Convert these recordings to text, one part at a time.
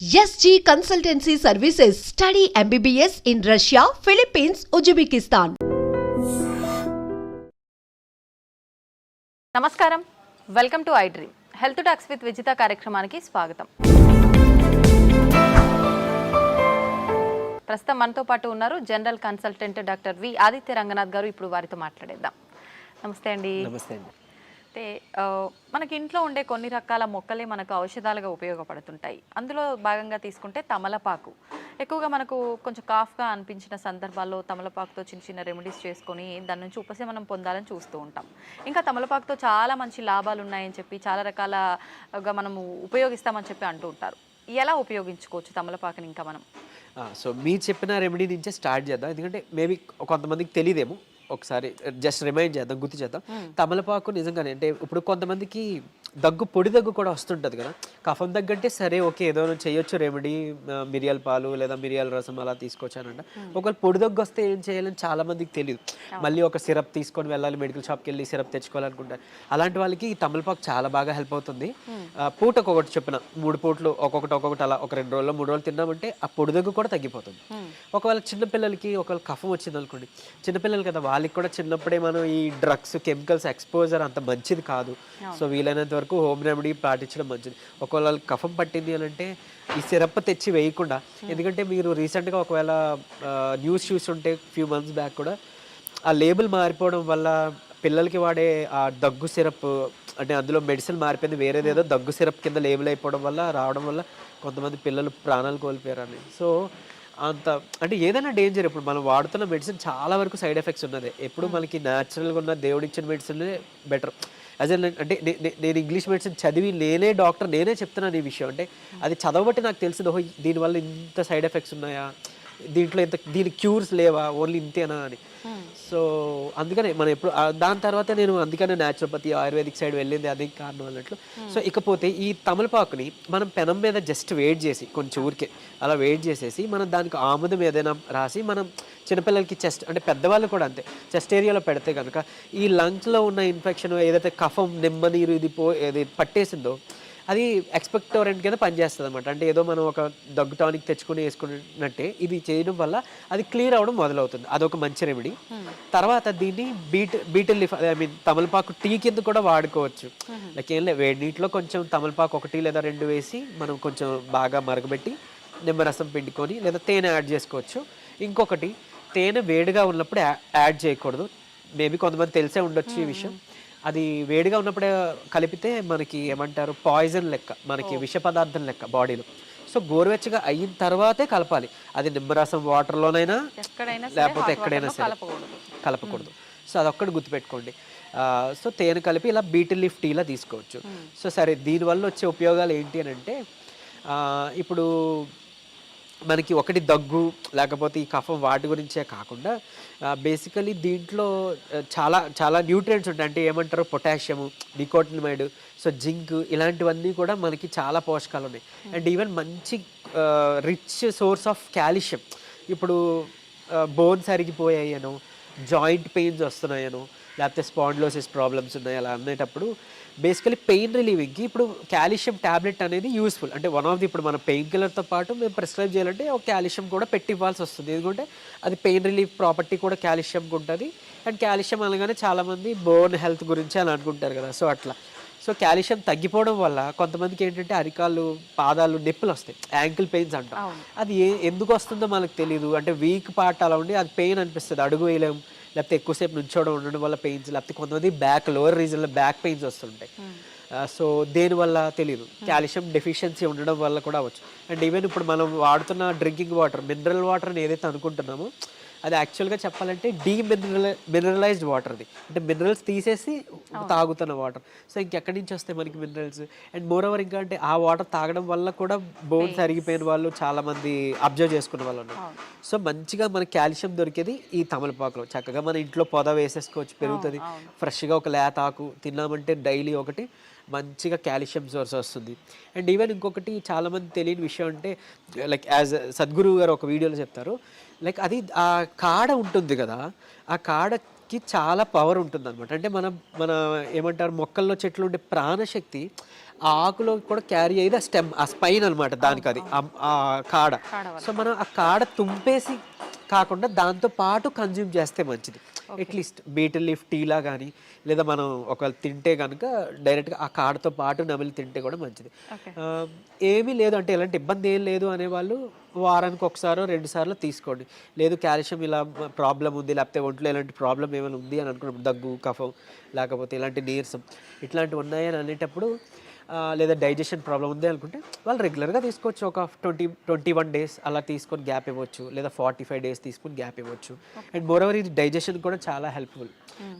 SG Consultancy Services. Study MBBS in Russia, Philippines, Uzbekistan. నమస్కారం, welcome to I dream health talks with Vijitha కార్యక్రమానికి స్వాగతం. ప్రస్తుతం మనతో పాటు ఉన్నారు general consultant doctor V Aditya Ranganath గారు. ఇప్పుడు వారితో మాట్లాడేద్దాం. నమస్తే అండి. నమస్తే అండి. అంటే మనకి ఇంట్లో ఉండే కొన్ని రకాల మొక్కలే మనకు ఔషధాలుగా ఉపయోగపడుతుంటాయి. అందులో భాగంగా తీసుకుంటే తమలపాకు ఎక్కువగా మనకు కొంచెం కాఫ్గా అనిపించిన సందర్భాల్లో తమలపాకుతో చిన్న చిన్న రెమెడీస్ చేసుకొని దాని నుంచి ఉపశమనం పొందాలని చూస్తూ ఉంటాం. ఇంకా తమలపాకుతో చాలా మంచి లాభాలు ఉన్నాయని చెప్పి చాలా రకాలగా మనము ఉపయోగిస్తామని చెప్పి అంటూ ఉంటారు. ఎలా ఉపయోగించుకోవచ్చు తమలపాకుని ఇంకా మనం? సో మీరు చెప్పిన రెమెడీ నుంచే స్టార్ట్ చేద్దాం. ఎందుకంటే మేబీ కొంతమందికి తెలియదేమో, ఒకసారి జస్ట్ రిమైండ్ చేద్దాం, గుర్తు చేద్దాం. తమలపాకు నిజంగానే అంటే ఇప్పుడు కొంతమందికి పొడి దగ్గు కూడా వస్తుంటుంది కదా. కఫం దగ్గంటే సరే ఓకే ఏదో చేయొచ్చు రెమెడీ, మిరియాల పాలు లేదా మిరియాల రసం అలా తీసుకొచ్చానంట. ఒకవేళ పొడి దగ్గు వస్తే ఏం చేయాలని చాలా మందికి తెలియదు. మళ్ళీ ఒక సిరప్ తీసుకొని వెళ్ళాలి, మెడికల్ షాప్కి వెళ్ళి సిరప్ తెచ్చుకోవాలనుకుంటారు. అలాంటి వాళ్ళకి ఈ తమలపాకు చాలా బాగా హెల్ప్ అవుతుంది. పూటకు ఒకటి చెప్పిన 3 పూటలు ఒక్కొక్కటి అలా ఒక 2 రోజుల్లో 3 రోజులు తిన్నామంటే ఆ పొడి దగ్గు కూడా తగ్గిపోతుంది. ఒకవేళ చిన్నపిల్లలకి ఒకవేళ కఫం వచ్చింది అనుకోండి, చిన్నపిల్లలు కదా, వాళ్ళకి కూడా చిన్నప్పుడే మనం ఈ డ్రగ్స్ కెమికల్స్ ఎక్స్పోజర్ అంత మంచిది కాదు. సో వీలైనంత వరకు హోమ్ రెమెడీ పాటించడం మంచిది. ఒకవేళ కఫం పట్టింది అని అంటే ఈ సిరప్ తెచ్చి వేయకుండా, ఎందుకంటే మీరు రీసెంట్గా ఒకవేళ న్యూస్ చూస్తుంటే ఫ్యూ మంత్స్ బ్యాక్ కూడా ఆ లేబుల్ మారిపోవడం వల్ల పిల్లలకి వాడే ఆ దగ్గు సిరప్ అంటే అందులో మెడిసిన్ మారిపోయింది, వేరేదేదో దగ్గు సిరప్ కింద లేబుల్ అయిపోవడం వల్ల రావడం వల్ల కొంతమంది పిల్లలు ప్రాణాలు కోల్పోయారని. సో అంత అంటే ఏదైనా డేంజర్. ఇప్పుడు మనం వాడుతున్న మెడిసిన్ చాలా వరకు సైడ్ ఎఫెక్ట్స్ ఉన్నదే. ఎప్పుడు మనకి న్యాచురల్గా ఉన్న దేవుడిచ్చిన మెడిసిన్లే బెటర్. యాజ్ అంటే నేను ఇంగ్లీష్ మెడిసిన్ చదివి నేనే డాక్టర్, నేనే చెప్తున్నాను ఈ విషయం. అంటే అది చదవబట్టి నాకు తెలిసింది, ఓహో దీనివల్ల ఇంత సైడ్ ఎఫెక్ట్స్ ఉన్నాయా, దీంట్లో దీనికి క్యూర్స్ లేవా, ఓన్లీ ఇంతేనా అని. సో అందుకనే మనం ఎప్పుడు దాని తర్వాత నేను అందుకనే న్యాచురోపతి ఆయుర్వేదిక్ సైడ్ వెళ్ళింది అదే కారణం అన్నట్లు. సో ఇకపోతే ఈ తమలపాకుని మనం పెనం మీద జస్ట్ వేడి చేసి కొంచెం ఊరికే అలా వేడి చేసేసి మనం దానికి ఆముదం ఏదైనా రాసి మనం చిన్నపిల్లలకి చెస్ట్ అంటే పెద్దవాళ్ళు కూడా అంతే చెస్ట్ ఏరియాలో పెడితే కనుక ఈ లంగ్స్లో ఉన్న ఇన్ఫెక్షన్ ఏదైతే కఫం నిమ్మనీరు ఏది పట్టేసిందో అది ఎక్స్పెక్టోరెంట్ కింద పనిచేస్తుంది అనమాట. అంటే ఏదో మనం ఒక దగ్గు టానిక్ తెచ్చుకుని వేసుకున్నట్టే ఇది చేయడం వల్ల అది క్లియర్ అవ్వడం మొదలవుతుంది. అదొక మంచి రెమెడీ. తర్వాత దీన్ని బీటిల్ లీఫ్ ఐ మీన్ తమలపాకు టీ కింద కూడా వాడుకోవచ్చు. లైక్ ఏం లేదు, వేడి నీటిలో కొంచెం తమలపాకు 1 లేదా 2 వేసి మనం కొంచెం బాగా మరగబెట్టి నిమ్మరసం పిండుకొని లేదా తేనె యాడ్ చేసుకోవచ్చు. ఇంకొకటి, తేనె వేడిగా ఉన్నప్పుడు యాడ్ చేయకూడదు. మేబీ కొంతమంది తెలిసే ఉండొచ్చు ఈ విషయం. అది వేడిగా ఉన్నప్పుడే కలిపితే మనకి ఏమంటారు పాయిజన్ లెక్క, మనకి విష పదార్థం లెక్క బాడీలో. సో గోరువెచ్చగా అయిన తర్వాతే కలపాలి. అది నిమ్మరసం వాటర్లోనైనా లేకపోతే ఎక్కడైనా సరే కలపకూడదు. సో అదొక్కటి గుర్తుపెట్టుకోండి. సో తేనె కలిపి ఇలా బీటిల్ లీఫ్ టీలా తీసుకోవచ్చు. సో సరే, దీనివల్ల వచ్చే ఉపయోగాలు ఏంటి అని అంటే ఇప్పుడు మనకి ఒకటి దగ్గు లేకపోతే ఈ కఫం వాటి గురించే కాకుండా బేసికలీ దీంట్లో చాలా చాలా న్యూట్రియంట్స్ ఉంటాయి. అంటే ఏమంటారు, పొటాషియము, నికోటినమైడ్, సో జింక్, ఇలాంటివన్నీ కూడా మనకి చాలా పోషకాలు ఉన్నాయి. అండ్ ఈవెన్ మంచి రిచ్ సోర్స్ ఆఫ్ కాల్షియం. ఇప్పుడు బోన్స్ అరిగిపోయాయనో, జాయింట్ పెయిన్స్ వస్తున్నాయనో, లేకపోతే స్పాండిలోసిస్ ప్రాబ్లమ్స్ ఉన్నాయి అలా అనేటప్పుడు బేసికలీ పెయిన్ రిలీవింగ్కి ఇప్పుడు కాల్షియం ట్యాబ్లెట్ అనేది యూస్ఫుల్. అంటే వన్ ఆఫ్ ది, ఇప్పుడు మన పెయిన్ కిల్లర్తో పాటు మేము ప్రిస్క్రైబ్ చేయాలంటే ఒక కాల్షియం కూడా పెట్టి ఇవ్వాల్సి వస్తుంది. ఎందుకంటే అది పెయిన్ రిలీఫ్ ప్రాపర్టీ కూడా కాల్షియంకి ఉంటుంది. అండ్ కాల్షియం అనగానే చాలామంది బోన్ హెల్త్ గురించి అని అనుకుంటారు కదా. సో అట్లా సో కాల్షియం తగ్గిపోవడం వల్ల కొంతమందికి ఏంటంటే అరికాళ్ళు, పాదాలు నొప్పులు వస్తాయి, యాంకిల్ పెయిన్స్ అంటాం. అది ఎందుకు వస్తుందో మనకు తెలియదు. అంటే వీక్ పార్ట్ అలా ఉండి అది పెయిన్ అనిపిస్తుంది, అడుగు వేయలేము, లేకపోతే ఎక్కువసేపు నుంచోవడం ఉండడం వల్ల పెయిన్స్, లేకపోతే కొంతమంది లోవర్ రీజన్లో బ్యాక్ పెయిన్స్ వస్తుంటాయి. సో దేనివల్ల తెలియదు, కాల్షియం డెఫిషియన్సీ ఉండడం వల్ల కూడా అవ్వచ్చు. అండ్ ఈవెన్ ఇప్పుడు మనం వాడుతున్న డ్రింకింగ్ వాటర్, మినరల్ వాటర్ అని ఏదైతే అనుకుంటున్నామో అది యాక్చువల్గా చెప్పాలంటే మినరలైజ్డ్ వాటర్. అది అంటే మినరల్స్ తీసేసి తాగుతున్న వాటర్. సో ఇంకెక్కడి నుంచి వస్తాయి మనకి మినరల్స్? అండ్ మోర్ ఓవర్ ఇంకా అంటే ఆ వాటర్ తాగడం వల్ల కూడా బోన్స్ అరిగిపోయిన వాళ్ళు చాలామంది అబ్జర్వ్ చేసుకునే వాళ్ళు ఉన్నారు. సో మంచిగా మనకి కాల్షియం దొరికేది ఈ తమలపాకులో. చక్కగా మన ఇంట్లో పొద వేసేసుకోవచ్చు, పెరుగుతుంది. ఫ్రెష్గా ఒక లేత ఆకు తిన్నామంటే డైలీ ఒకటి మంచిగా కాల్షియం సోర్స్ వస్తుంది. అండ్ ఈవెన్ ఇంకొకటి చాలామంది తెలియని విషయం అంటే, లైక్ యాజ్ సద్గురు గారు ఒక వీడియోలో చెప్తారు, లైక్ అది ఆ కాడ ఉంటుంది కదా, ఆ కాడకి చాలా పవర్ ఉంటుంది అనమాట. అంటే మన ఏమంటారు మొక్కల్లో చెట్లు ఉండే ప్రాణశక్తి ఆ ఆకులో కూడా క్యారీ అయ్యేది ఆ స్టెమ్, ఆ స్పైన్ అనమాట దానికి, అది ఆ కాడ. సో మనం ఆ కాడ తుంపేసి కాకుండా దాంతో పాటు కన్జ్యూమ్ చేస్తే మంచిది. అట్లీస్ట్ బీటిల్ లీఫ్ టీలా కానీ, లేదా మనం ఒకవేళ తింటే కనుక డైరెక్ట్గా ఆ కాడతో పాటు నమిలి తింటే కూడా మంచిది. ఏమీ లేదు అంటే ఎలాంటి ఇబ్బంది ఏం లేదు అనేవాళ్ళు వారానికి ఒకసారో 2 సార్లు తీసుకోండి. లేదు కాల్షియం ఇలా ప్రాబ్లం ఉంది, లేకపోతే ఒంట్లో ఇలాంటి ప్రాబ్లం ఏమైనా ఉంది అని అనుకున్నప్పుడు, దగ్గు, కఫం, లేకపోతే ఇలాంటి నీరసం ఇట్లాంటివి ఉన్నాయని అనేటప్పుడు, లేదా డైజెషన్ ప్రాబ్లం ఉంది అనుకుంటే వాళ్ళు రెగ్యులర్గా తీసుకోవచ్చు. ఒక 21 డేస్ అలా తీసుకొని గ్యాప్ ఇవ్వచ్చు, లేదా 45 డేస్ తీసుకొని గ్యాప్ ఇవ్వచ్చు. అండ్ మోరోవర్ ఇది డైజెషన్ కూడా చాలా హెల్ప్ఫుల్.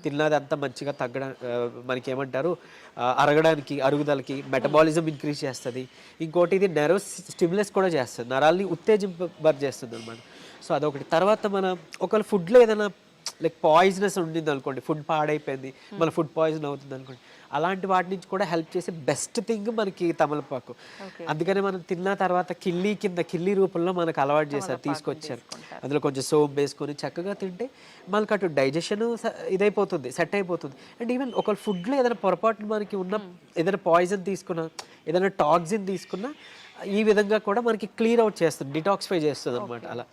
తిన్నదంతా మంచిగా మనకి ఏమంటారు, అరగడానికి, అరుగుదలకి, మెటబాలిజం ఇంక్రీజ్ చేస్తుంది. ఇంకోటి ఇది నెర్వ్ స్టిమ్యులస్ కూడా చేస్తుంది, నరాల్ని ఉత్తేజింపబరిచేస్తుంది అనమాట. సో అదొకటి. తర్వాత మన ఒకవేళ ఫుడ్లో ఏదైనా లైక్ పాయిజనస్ ఉండింది అనుకోండి, ఫుడ్ పాడైపోయింది, మన ఫుడ్ పాయిజన్ అవుతుంది అనుకోండి, అలాంటి వాటి నుంచి కూడా హెల్ప్ చేసే బెస్ట్ థింగ్ మనకి తమలపాకు. అందుకని మనం తిన్న తర్వాత కిళ్ళీ రూపంలో మనకు అలవాటు చేశారు, తీసుకొచ్చారు. అందులో కొంచెం సోప్ వేసుకొని చక్కగా తింటే మనకు అటు డైజెషన్ ఇదైపోతుంది, సెట్ అయిపోతుంది. అండ్ ఈవెన్ ఒకవేళ ఫుడ్లో ఏదైనా పొరపాటు మనకి ఉన్న, ఏదైనా పాయిజన్ తీసుకున్నా, ఏదైనా టాక్సిన్ తీసుకున్నా, ఈ విధంగా కూడా మనకి క్లియర్ అవుట్ చేస్తుంది, డిటాక్సిఫై చేస్తుంది అనమాట. అలా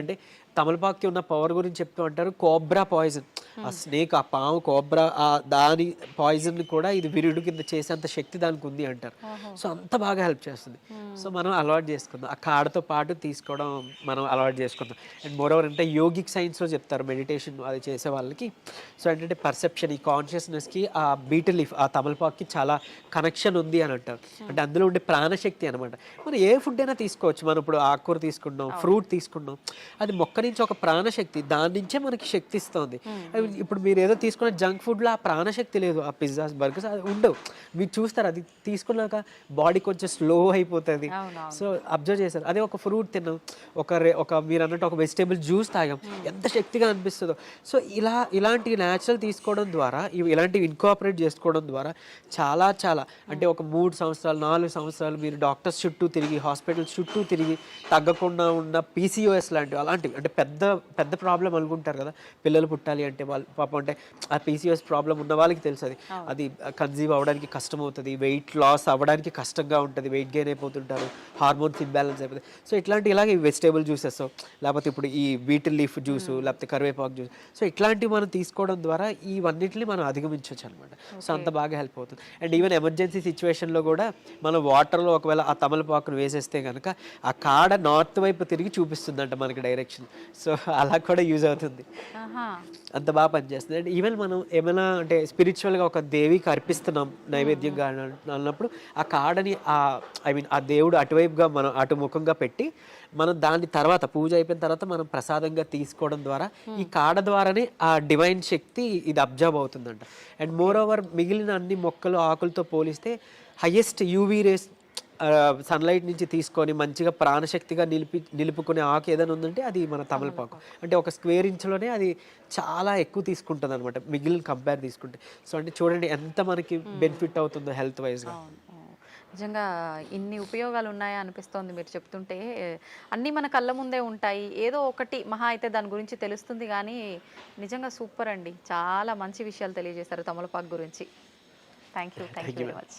అంటే తమలపాకుకి ఉన్న పవర్ గురించి చెప్తూ అంటారు, కోబ్రా పాయిజన్, ఆ స్నేక్, ఆ పాము కోబ్రా, దాని పాయిజన్ కూడా ఇది విరుడు కింద చేసేంత శక్తి దానికి ఉంది అంటారు. సో అంత బాగా హెల్ప్ చేస్తుంది. సో మనం అలవాటు చేసుకుందాం, ఆ కాడతో పాటు తీసుకోవడం మనం అలవాటు చేసుకుందాం. అండ్ మోరోవర్ అంటే యోగిక్ సైన్స్లో చెప్తారు, మెడిటేషన్ అది చేసే వాళ్ళకి. సో ఏంటంటే పర్సెప్షన్, ఈ కాన్షియస్నెస్కి ఆ బీటిల్ లీఫ్, ఆ తమలపాకుకి చాలా కనెక్షన్ ఉంది అని అంటారు. అంటే అందులో ఉండే ప్రాణశక్తి అనమాట. మనం ఏ ఫుడ్ అయినా తీసుకోవచ్చు. మనం ఇప్పుడు ఆకుకూర తీసుకున్నాం, ఫ్రూట్ తీసుకున్నాం, అది మొక్క నుంచి ఒక ప్రాణశక్తి, దాని నుంచే మనకి శక్తి ఇస్తుంది. ఇప్పుడు మీరు ఏదో తీసుకున్న జంక్ ఫుడ్లో ఆ ప్రాణశక్తి లేదు, ఆ పిజ్జాస్, బర్గర్స్ అది ఉండవు. మీరు చూస్తారు, అది తీసుకున్నాక బాడీ కొంచెం స్లో అయిపోతుంది. సో అబ్జర్వ్ చేశారు. అదే ఒక ఫ్రూట్ తిన్నాం, ఒక మీరు అన్నట్టు ఒక వెజిటేబుల్ జ్యూస్ తాగాం, ఎంత శక్తిగా అనిపిస్తుందో. సో ఇలాంటి న్యాచురల్ తీసుకోవడం ద్వారా, ఇలాంటివి ఇన్కాపరేట్ చేసుకోవడం ద్వారా చాలా అంటే ఒక 3 సంవత్సరాలు 4 సంవత్సరాలు మీరు డాక్టర్స్ చుట్టూ తిరిగి, హాస్పిటల్స్ చుట్టూ తిరిగి తగ్గకుండా ఉన్న PCOS లాంటివి, అలాంటివి అంటే పెద్ద ప్రాబ్లం అనుకుంటారు కదా, పిల్లలు పుట్టాలి అంటే వాళ్ళు పాపం, అంటే ఆ PCOS ప్రాబ్లం ఉన్న వాళ్ళకి తెలుసు అది కన్సీవ్ అవ్వడానికి కష్టం అవుతుంది, వెయిట్ లాస్ అవ్వడానికి కష్టంగా ఉంటుంది, వెయిట్ గెయిన్ అయిపోతుంటారు, హార్మోన్స్ ఇంబ్యాలెన్స్ అయిపోతుంది. సో ఇలాగే వెజిటేబుల్ జ్యూసెస్, లేకపోతే ఇప్పుడు ఈ బీటిల్ లీఫ్ జ్యూస్, లేకపోతే కరివేపాకు జ్యూస్, సో ఇట్లాంటివి మనం తీసుకోవడం ద్వారా ఇవన్నిటిని మనం అధిగమించవచ్చు అనమాట. సో అంత బాగా హెల్ప్ అవుతుంది. అండ్ ఈవెన్ ఎమర్జెన్సీ సిచ్యువేషన్లో కూడా మనం వాటర్లో ఒకవేళ ఆ తమలపాకును వేసేస్తే కనుక ఆ కాడ నార్త్ వైపు తిరిగి చూపిస్తుందంట మనకి డైరెక్షన్. సో అలా కూడా యూజ్ అవుతుంది, అంత బాగా పనిచేస్తుంది. అండ్ ఈవెన్ మనం ఏమైనా అంటే స్పిరిచువల్గా ఒక దేవికి అర్పిస్తున్నాం నైవేద్యంగా అన్నప్పుడు, ఆ కాడని ఆ దేవుడు అటువైపుగా మనం అటుముఖంగా పెట్టి, మనం దాని తర్వాత పూజ అయిపోయిన తర్వాత మనం ప్రసాదంగా తీసుకోవడం ద్వారా ఈ కాడ ద్వారానే ఆ డివైన్ శక్తి ఇది అబ్జర్వ్ అవుతుందంట. అండ్ మోర్ ఓవర్ మిగిలిన అన్ని మొక్కలు, ఆకులతో పోలిస్తే హయ్యెస్ట్ యూవీ రేస్ సన్లైట్ నుంచి తీసుకొని మంచిగా ప్రాణశక్తిగా నిలుపుకునే ఆకు ఏదైనా ఉందంటే అది మన తమలపాకు. అంటే ఒక స్క్వేర్ ఇంచ్లోనే అది చాలా ఎక్కువ తీసుకుంటుంది అనమాట మిగిలిన కంపేర్ తీసుకుంటే. సో అంటే చూడండి ఎంత మనకి బెనిఫిట్ అవుతుందో హెల్త్ వైజ్గా. నిజంగా ఇన్ని ఉపయోగాలు ఉన్నాయా అనిపిస్తోంది మీరు చెప్తుంటే. అన్నీ మన కళ్ళ ముందే ఉంటాయి, ఏదో ఒకటి మహా అయితే దాని గురించి తెలుస్తుంది, కానీ నిజంగా సూపర్ అండి, చాలా మంచి విషయాలు తెలియజేశారు తమలపాకు గురించి. Thank you very much.